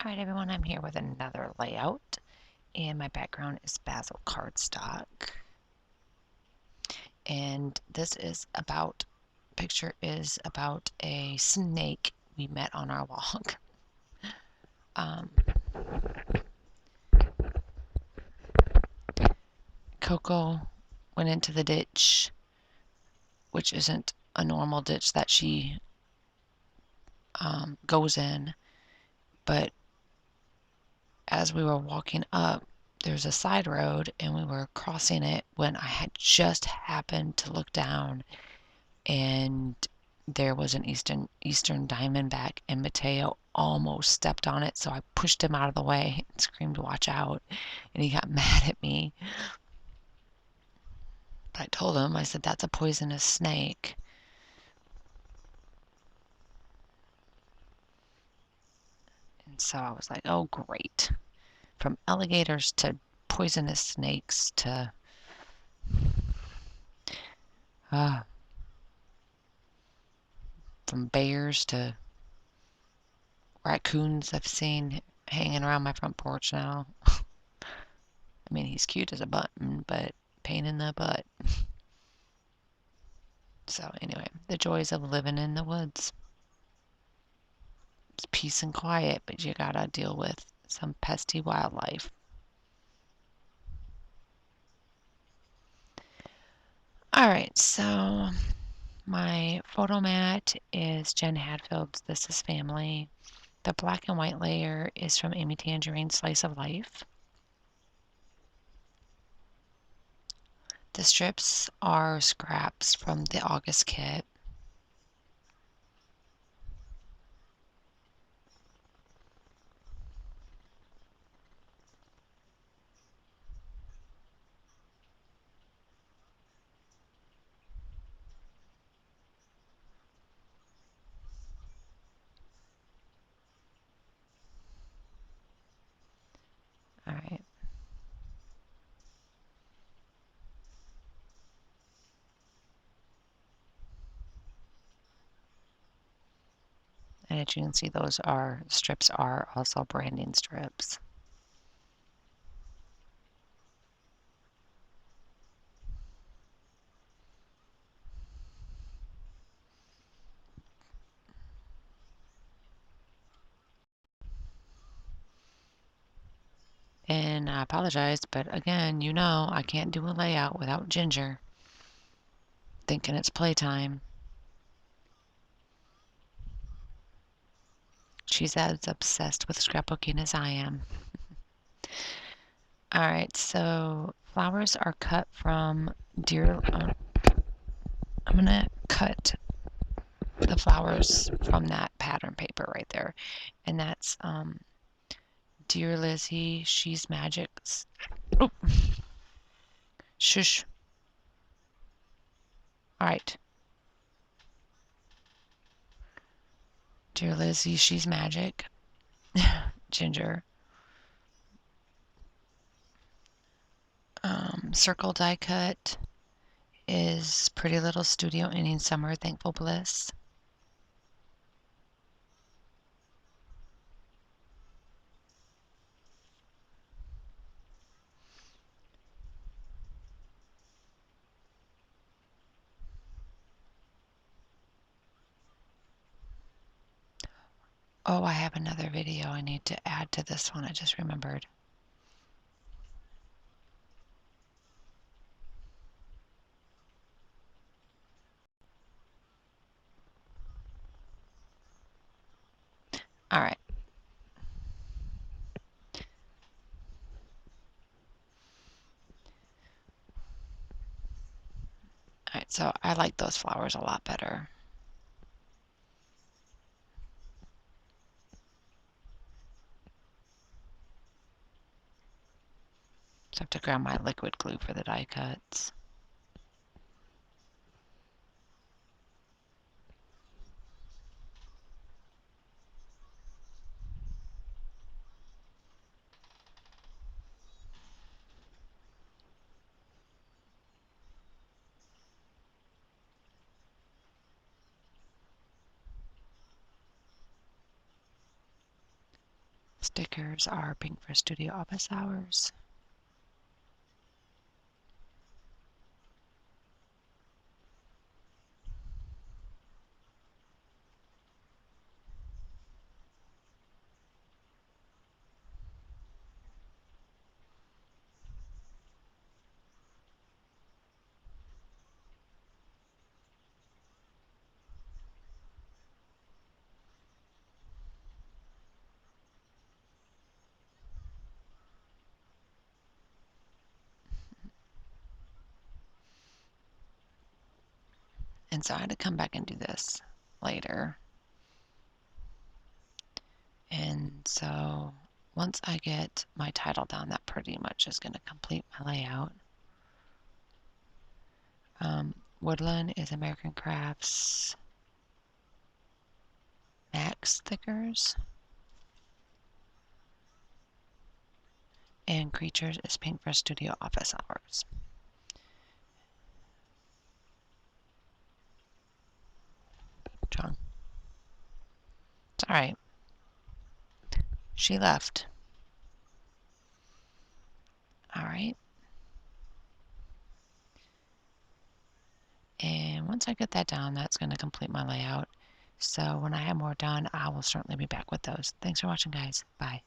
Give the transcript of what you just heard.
All right, everyone, I'm here with another layout, and my background is basil cardstock. And picture is about a snake we met on our walk. Coco went into the ditch, which isn't a normal ditch that she goes in, but as we were walking up, there's a side road, and we were crossing it when I had just happened to look down, and there was an eastern diamondback, and Mateo almost stepped on it, so I pushed him out of the way and screamed, "Watch out!" And he got mad at me. But I told him, I said, "That's a poisonous snake." And so I was like, "Oh, great. From alligators to poisonous snakes to from bears to raccoons I've seen hanging around my front porch now." I mean, he's cute as a button, but pain in the butt. So anyway, the joys of living in the woods. It's peace and quiet, but you gotta deal with some pesky wildlife. All right, so my photo mat is Jen Hadfield's This Is Family. The black and white layer is from Amy Tangerine's Slice of Life. The strips are scraps from the August kit. All right. And as you can see, those strips are also branding strips. And I apologize, but again, you know I can't do a layout without Ginger thinking it's playtime. She's as obsessed with scrapbooking as I am. All right, so flowers are cut from I'm gonna cut the flowers from that pattern paper right there, and that's Dear Lizzie, She's Magic. Oh, shush. All right. Dear Lizzie, She's Magic. Ginger. Circle die cut is Pretty Little Studio Ending Summer Thankful Bliss. Oh, I have another video I need to add to this one. I just remembered. All right. All right, so I like those flowers a lot better. So I have to grab my liquid glue for the die cuts. stickers are pink for studio office hours. And so I had to come back and do this later. And so once I get my title down, that pretty much is going to complete my layout. Woodland is American Crafts Max stickers. And Creatures is pink for studio office hours. John. It's alright. She left. Alright. And once I get that down, that's going to complete my layout. So when I have more done, I will certainly be back with those. Thanks for watching, guys. Bye.